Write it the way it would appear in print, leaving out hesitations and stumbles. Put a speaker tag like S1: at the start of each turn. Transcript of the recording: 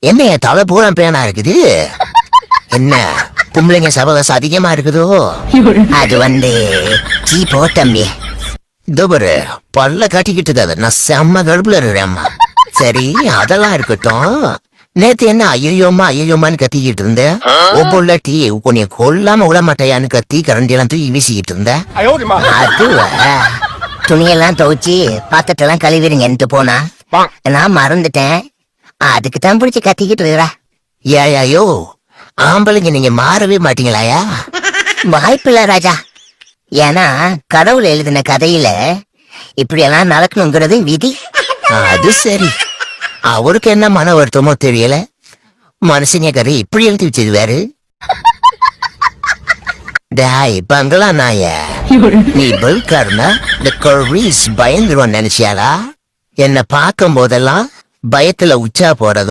S1: என்ன தலை பூரா பேனா இருக்குது? என்ன பொம்பளைங்க சபதம் அதிகமா இருக்குதோ? அது சீ போ தம்பி. இதோபரு பல்ல காட்டிக்கிட்டு நான் செம்ம கடுப்புல இருக்கிறேம்மா. சரி அதெல்லாம் இருக்கட்டும். நேத்து என்ன ஐயோமான்னு கத்திக்கிட்டு இருந்தேன். ஒவ்வொரு டீ உன்னைய கொல்லாம விட மாட்டையான்னு கத்தி கரண்டி எல்லாம் தூக்கி வீசிக்கிட்டு இருந்தேன். அது துணியெல்லாம் துவைச்சி பாத்திரத்தெல்லாம் கழுவிடுங்கன்ட்டு போனா நான் மறந்துட்டேன். அதுக்கு தான் பிடிச்சி கத்திக்கிட்டு இருக்கிறா. ஏயோ ஆம்பளைங்க நீங்க மாறவே மாட்டீங்களாயா? வாய்ப்பில்ல ராஜா. ஏன்னா கடவுள் எழுதின கதையில இப்படியெல்லாம் நடக்கணுங்கிறது விதி. அது சரி. அவருக்கு என்ன மன வருத்தமோ தெரியல. மனுஷங்க கதை இப்படி எழுதி வச்சிருவாரு. டாய் பங்களா நாய, நீ பல்காரனா இந்த கொர்ரீஸ் பயந்துருவான்னு நினைச்சியாளா? என்ன பார்க்கும் போதெல்லாம் பயத்துல உச்சா போறது